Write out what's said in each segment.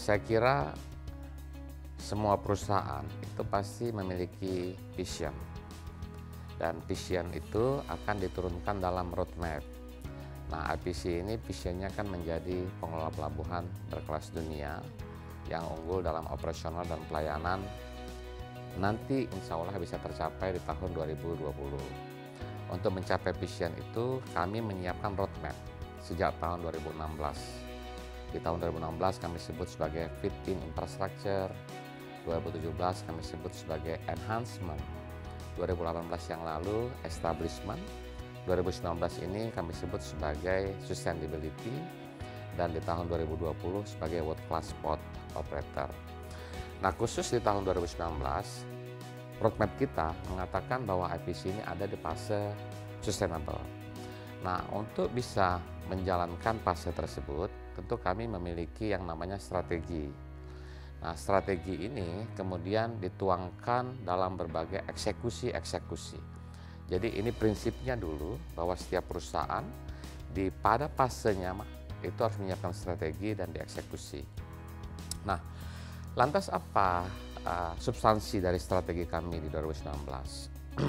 Saya kira semua perusahaan itu pasti memiliki vision, dan vision itu akan diturunkan dalam roadmap. Nah, IPC ini visionnya kan menjadi pengelola pelabuhan berkelas dunia yang unggul dalam operasional dan pelayanan. Nanti insya Allah bisa tercapai di tahun 2020. Untuk mencapai vision itu kami menyiapkan roadmap sejak tahun 2016. Di tahun 2016 kami sebut sebagai fitting infrastructure, 2017 kami sebut sebagai enhancement, 2018 yang lalu establishment, 2019 ini kami sebut sebagai sustainability, dan di tahun 2020 sebagai world class port operator. Nah, khusus di tahun 2019, roadmap kita mengatakan bahwa IPC ini ada di fase sustainable. Nah, untuk bisa menjalankan fase tersebut, tentu kami memiliki yang namanya strategi. Nah, strategi ini kemudian dituangkan dalam berbagai eksekusi. Jadi ini prinsipnya dulu bahwa setiap perusahaan pada fasenya itu harus menyiapkan strategi dan dieksekusi. Nah, lantas apa substansi dari strategi kami di 2019?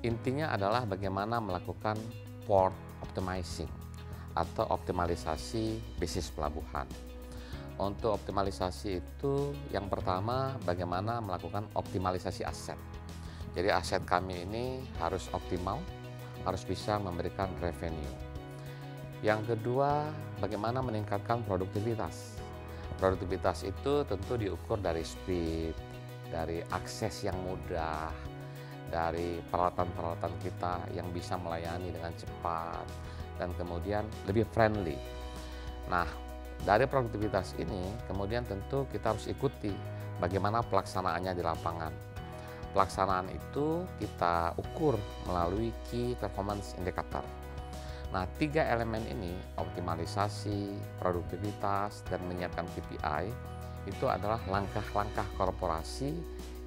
Intinya adalah bagaimana melakukan port optimizing atau optimalisasi bisnis pelabuhan. Untuk optimalisasi itu yang pertama bagaimana melakukan optimalisasi aset. Jadi aset kami ini harus optimal, harus bisa memberikan revenue. Yang kedua, bagaimana meningkatkan produktivitas. Produktivitas itu tentu diukur dari speed, dari akses yang mudah, dari peralatan-peralatan kita yang bisa melayani dengan cepat, dan kemudian lebih friendly. Nah, dari produktivitas ini kemudian tentu kita harus ikuti bagaimana pelaksanaannya di lapangan. Pelaksanaan itu kita ukur melalui Key Performance Indicator. Nah, 3 elemen ini, optimalisasi, produktivitas, dan menyiapkan KPI, itu adalah langkah-langkah korporasi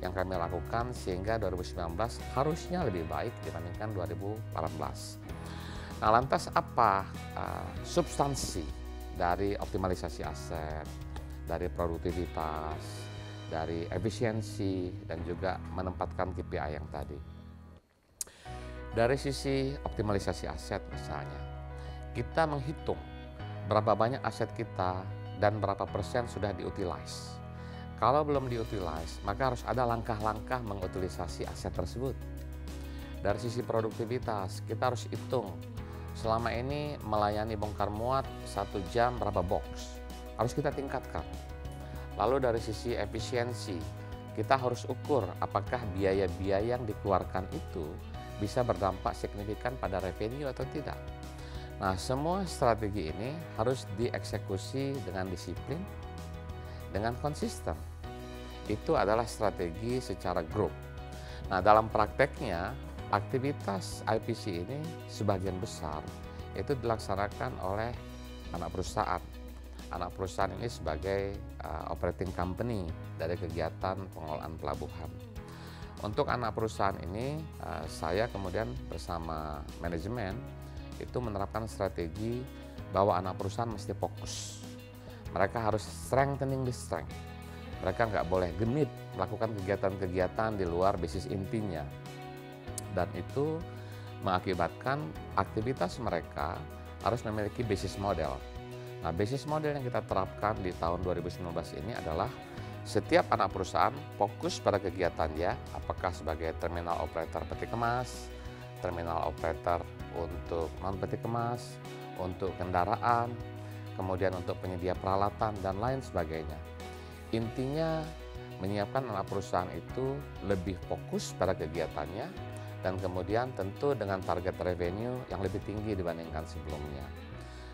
yang kami lakukan sehingga 2019 harusnya lebih baik dibandingkan 2018. Nah, lantas apa substansi dari optimalisasi aset, dari produktivitas, dari efisiensi, dan juga menempatkan KPI yang tadi? Dari sisi optimalisasi aset misalnya, kita menghitung berapa banyak aset kita dan berapa persen sudah diutilize. Kalau belum diutilize, maka harus ada langkah-langkah mengutilisasi aset tersebut. Dari sisi produktivitas, kita harus hitung selama ini melayani bongkar muat 1 jam berapa box, harus kita tingkatkan. Lalu dari sisi efisiensi, kita harus ukur apakah biaya-biaya yang dikeluarkan itu bisa berdampak signifikan pada revenue atau tidak. Nah, semua strategi ini harus dieksekusi dengan disiplin, dengan konsisten. Itu adalah strategi secara grup. Nah, dalam prakteknya, aktivitas IPC ini sebagian besar itu dilaksanakan oleh anak perusahaan. Anak perusahaan ini sebagai operating company dari kegiatan pengelolaan pelabuhan. Untuk anak perusahaan ini, saya kemudian bersama manajemen itu menerapkan strategi bahwa anak perusahaan mesti fokus. Mereka harus strengthening the strength. Mereka nggak boleh genit melakukan kegiatan-kegiatan di luar bisnis intinya. Dan itu mengakibatkan aktivitas mereka harus memiliki bisnis model. Nah, bisnis model yang kita terapkan di tahun 2019 ini adalah setiap anak perusahaan fokus pada kegiatannya, apakah sebagai terminal operator peti kemas, terminal operator untuk non-peti kemas, untuk kendaraan, kemudian untuk penyedia peralatan, dan lain sebagainya. Intinya menyiapkan anak perusahaan itu lebih fokus pada kegiatannya, dan kemudian tentu dengan target revenue yang lebih tinggi dibandingkan sebelumnya.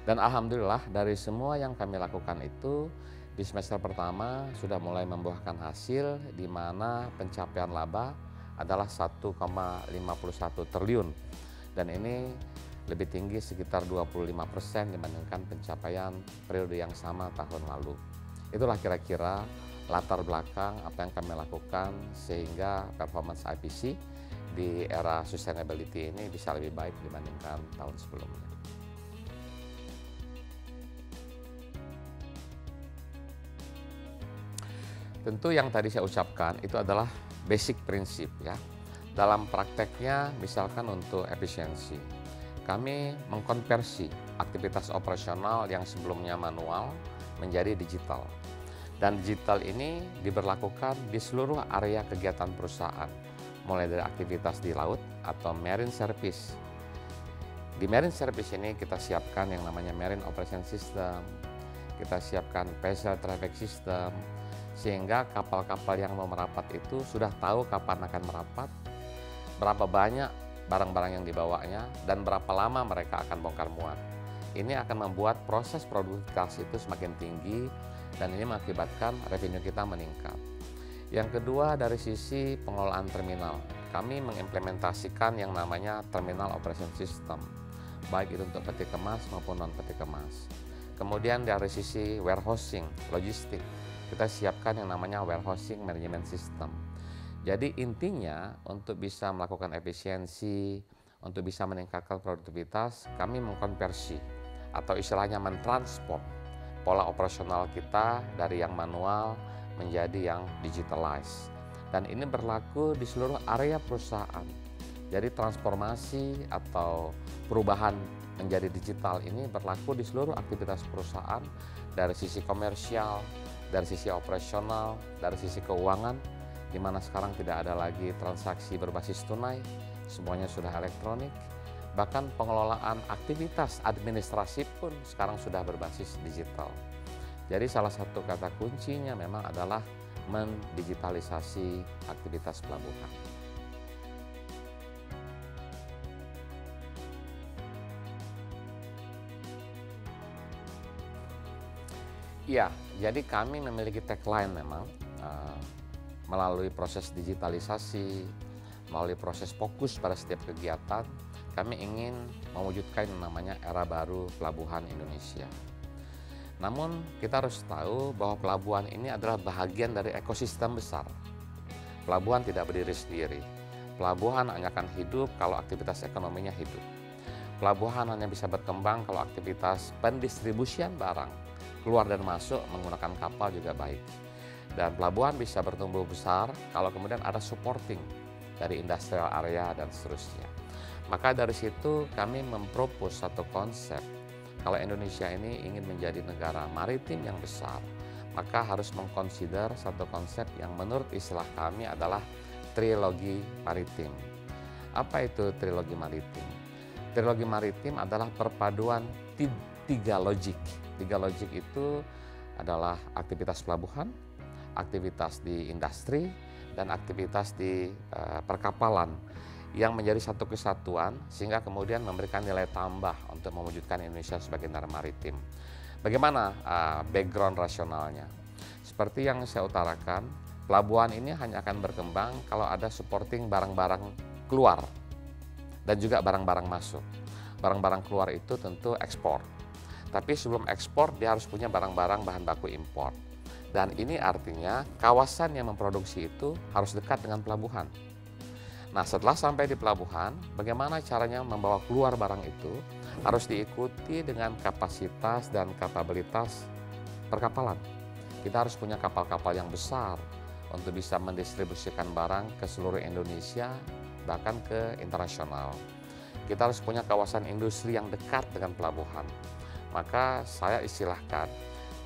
Dan alhamdulillah dari semua yang kami lakukan itu di semester pertama sudah mulai membuahkan hasil, di mana pencapaian laba adalah 1,51 triliun, dan ini lebih tinggi sekitar 25% dibandingkan pencapaian periode yang sama tahun lalu. Itulah kira-kira latar belakang apa yang kami lakukan sehingga performance IPC di era sustainability ini bisa lebih baik dibandingkan tahun sebelumnya. Tentu yang tadi saya ucapkan itu adalah basic prinsip ya. Dalam prakteknya misalkan untuk efisiensi, kami mengkonversi aktivitas operasional yang sebelumnya manual menjadi digital. Dan digital ini diberlakukan di seluruh area kegiatan perusahaan, mulai dari aktivitas di laut atau marine service. Di marine service ini kita siapkan yang namanya marine operation system, kita siapkan vessel traffic system, sehingga kapal-kapal yang mau merapat itu sudah tahu kapan akan merapat, berapa banyak barang-barang yang dibawanya, dan berapa lama mereka akan bongkar muat. Ini akan membuat proses produktivitas itu semakin tinggi, dan ini mengakibatkan revenue kita meningkat. Yang kedua, dari sisi pengelolaan terminal, kami mengimplementasikan yang namanya terminal operation system, baik itu untuk peti kemas maupun non peti kemas. Kemudian dari sisi warehousing, logistik, kita siapkan yang namanya warehousing management system. Jadi intinya untuk bisa melakukan efisiensi, untuk bisa meningkatkan produktivitas, kami mengkonversi atau istilahnya mentransport pola operasional kita dari yang manual menjadi yang digitalized. Dan ini berlaku di seluruh area perusahaan. Jadi transformasi atau perubahan menjadi digital ini berlaku di seluruh aktivitas perusahaan, dari sisi komersial, dari sisi operasional, dari sisi keuangan, di mana sekarang tidak ada lagi transaksi berbasis tunai, semuanya sudah elektronik. Bahkan pengelolaan aktivitas administrasi pun sekarang sudah berbasis digital. Jadi salah satu kata kuncinya memang adalah mendigitalisasi aktivitas pelabuhan. Ya, jadi kami memiliki tagline memang melalui proses digitalisasi, melalui proses fokus pada setiap kegiatan, kami ingin mewujudkan yang namanya era baru pelabuhan Indonesia. Namun kita harus tahu bahwa pelabuhan ini adalah bagian dari ekosistem besar. Pelabuhan tidak berdiri sendiri. Pelabuhan hanya akan hidup kalau aktivitas ekonominya hidup. Pelabuhan hanya bisa berkembang kalau aktivitas pendistribusian barang keluar dan masuk menggunakan kapal juga baik. Dan pelabuhan bisa bertumbuh besar kalau kemudian ada supporting dari industrial area dan seterusnya. Maka dari situ kami mempropos satu konsep. Kalau Indonesia ini ingin menjadi negara maritim yang besar, maka harus mengconsider satu konsep yang menurut istilah kami adalah trilogi maritim. Apa itu trilogi maritim? Trilogi maritim adalah perpaduan tiga logik. Tiga logik itu adalah aktivitas pelabuhan, aktivitas di industri, dan aktivitas di perkapalan yang menjadi satu kesatuan sehingga kemudian memberikan nilai tambah untuk mewujudkan Indonesia sebagai negara maritim. Bagaimana background rasionalnya? Seperti yang saya utarakan, pelabuhan ini hanya akan berkembang kalau ada supporting barang-barang keluar dan juga barang-barang masuk. Barang-barang keluar itu tentu ekspor. Tapi sebelum ekspor dia harus punya barang-barang bahan baku impor. Dan ini artinya kawasan yang memproduksi itu harus dekat dengan pelabuhan. Nah, setelah sampai di pelabuhan, bagaimana caranya membawa keluar barang itu harus diikuti dengan kapasitas dan kapabilitas perkapalan. Kita harus punya kapal-kapal yang besar untuk bisa mendistribusikan barang ke seluruh Indonesia, bahkan ke internasional. Kita harus punya kawasan industri yang dekat dengan pelabuhan. Maka saya istilahkan,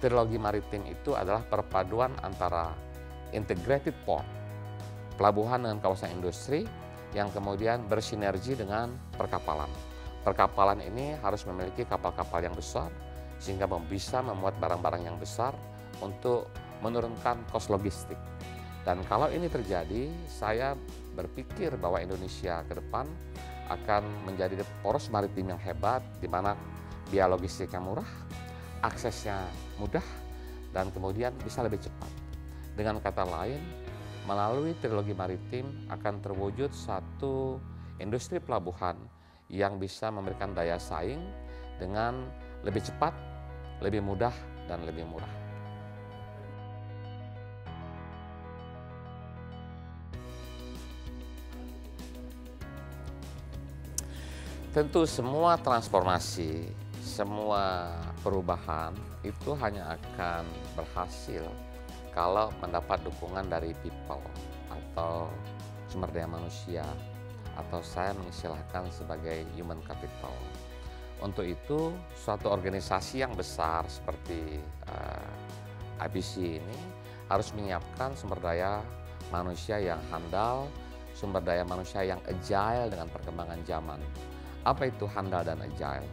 trilogi maritim itu adalah perpaduan antara integrated port, pelabuhan dengan kawasan industri yang kemudian bersinergi dengan perkapalan. Perkapalan ini harus memiliki kapal-kapal yang besar sehingga bisa memuat barang-barang yang besar untuk menurunkan kos logistik. Dan kalau ini terjadi, saya berpikir bahwa Indonesia ke depan akan menjadi poros maritim yang hebat, di mana biaya logistiknya murah, aksesnya mudah, dan kemudian bisa lebih cepat. Dengan kata lain, melalui trilogi maritim akan terwujud satu industri pelabuhan yang bisa memberikan daya saing dengan lebih cepat, lebih mudah, dan lebih murah. Tentu semua transformasi, semua perubahan itu hanya akan berhasil kalau mendapat dukungan dari people atau sumber daya manusia, atau saya mengistilahkan sebagai human capital. Untuk itu, suatu organisasi yang besar seperti IBC ini harus menyiapkan sumber daya manusia yang handal, sumber daya manusia yang agile dengan perkembangan zaman. Apa itu handal dan agile?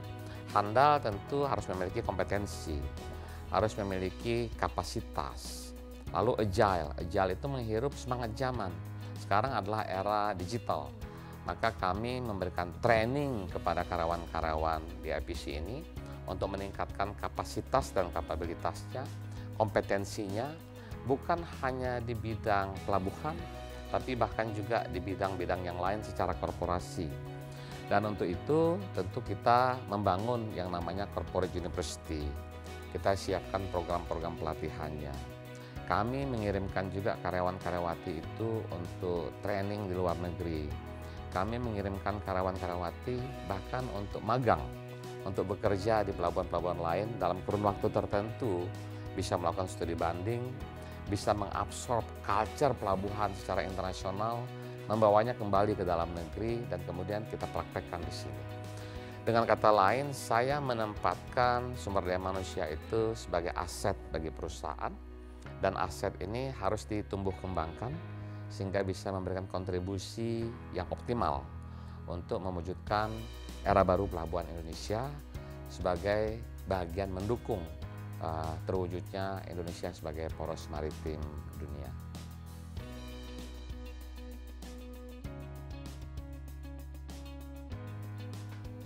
Handal tentu harus memiliki kompetensi, harus memiliki kapasitas. Lalu agile itu menghirup semangat zaman. Sekarang adalah era digital. Maka kami memberikan training kepada karyawan-karyawan di IBC ini untuk meningkatkan kapasitas dan kapabilitasnya, kompetensinya, bukan hanya di bidang pelabuhan, tapi bahkan juga di bidang-bidang yang lain secara korporasi. Dan untuk itu tentu kita membangun yang namanya corporate university. Kita siapkan program-program pelatihannya. Kami mengirimkan juga karyawan-karyawati itu untuk training di luar negeri. Kami mengirimkan karyawan-karyawati bahkan untuk magang, untuk bekerja di pelabuhan-pelabuhan lain dalam kurun waktu tertentu, bisa melakukan studi banding, bisa mengabsorb culture pelabuhan secara internasional, membawanya kembali ke dalam negeri, dan kemudian kita praktekkan di sini. Dengan kata lain, saya menempatkan sumber daya manusia itu sebagai aset bagi perusahaan, dan aset ini harus ditumbuh kembangkan sehingga bisa memberikan kontribusi yang optimal untuk mewujudkan era baru pelabuhan Indonesia sebagai bagian mendukung terwujudnya Indonesia sebagai poros maritim dunia.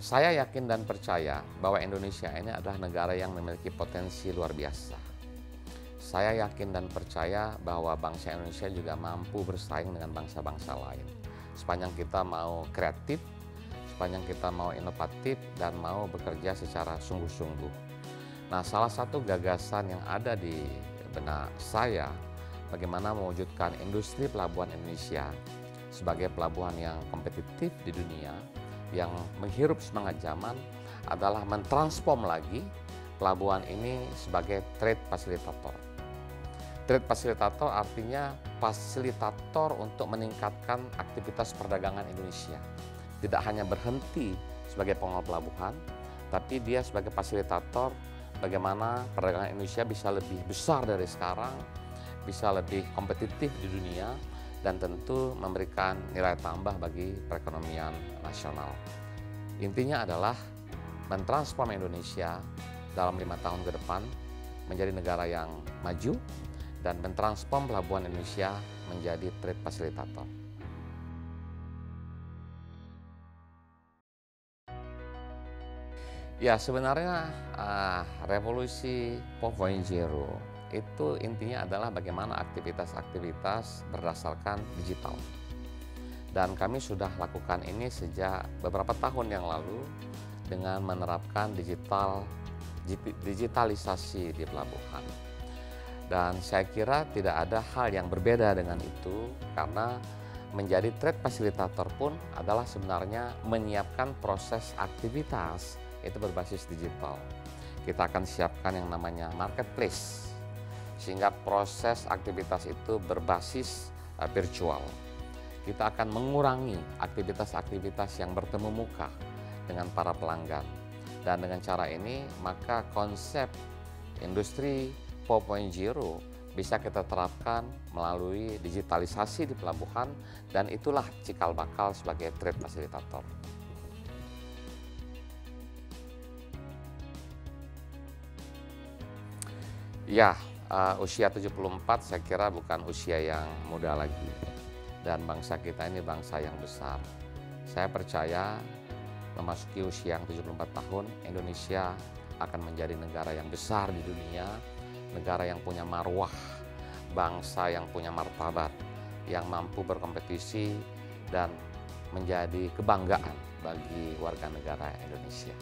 Saya yakin dan percaya bahwa Indonesia ini adalah negara yang memiliki potensi luar biasa. Saya yakin dan percaya bahwa bangsa Indonesia juga mampu bersaing dengan bangsa-bangsa lain. Sepanjang kita mau kreatif, sepanjang kita mau inovatif, dan mau bekerja secara sungguh-sungguh. Nah, salah satu gagasan yang ada di benak saya, bagaimana mewujudkan industri pelabuhan Indonesia sebagai pelabuhan yang kompetitif di dunia, yang menghirup semangat zaman, adalah mentransform lagi pelabuhan ini sebagai trade facilitator. Trade facilitator artinya fasilitator untuk meningkatkan aktivitas perdagangan Indonesia. Tidak hanya berhenti sebagai pengelola pelabuhan, tapi dia sebagai fasilitator bagaimana perdagangan Indonesia bisa lebih besar dari sekarang, bisa lebih kompetitif di dunia, dan tentu memberikan nilai tambah bagi perekonomian nasional. Intinya adalah mentransform Indonesia dalam 5 tahun ke depan menjadi negara yang maju, dan mentransform pelabuhan Indonesia menjadi trade facilitator. Ya, sebenarnya revolusi 4.0 itu intinya adalah bagaimana aktivitas-aktivitas berdasarkan digital. Dan kami sudah lakukan ini sejak beberapa tahun yang lalu dengan menerapkan digitalisasi di pelabuhan. Dan saya kira tidak ada hal yang berbeda dengan itu, karena menjadi trade facilitator pun adalah sebenarnya menyiapkan proses aktivitas itu berbasis digital. Kita akan siapkan yang namanya marketplace, sehingga proses aktivitas itu berbasis virtual. Kita akan mengurangi aktivitas-aktivitas yang bertemu muka dengan para pelanggan. Dan dengan cara ini, maka konsep industri 4.0 bisa kita terapkan melalui digitalisasi di pelabuhan, dan itulah cikal bakal sebagai trade facilitator. Ya, usia 74 saya kira bukan usia yang muda lagi, dan bangsa kita ini bangsa yang besar. Saya percaya memasuki usia yang 74 tahun, Indonesia akan menjadi negara yang besar di dunia, negara yang punya marwah, bangsa yang punya martabat, yang mampu berkompetisi dan menjadi kebanggaan bagi warga negara Indonesia.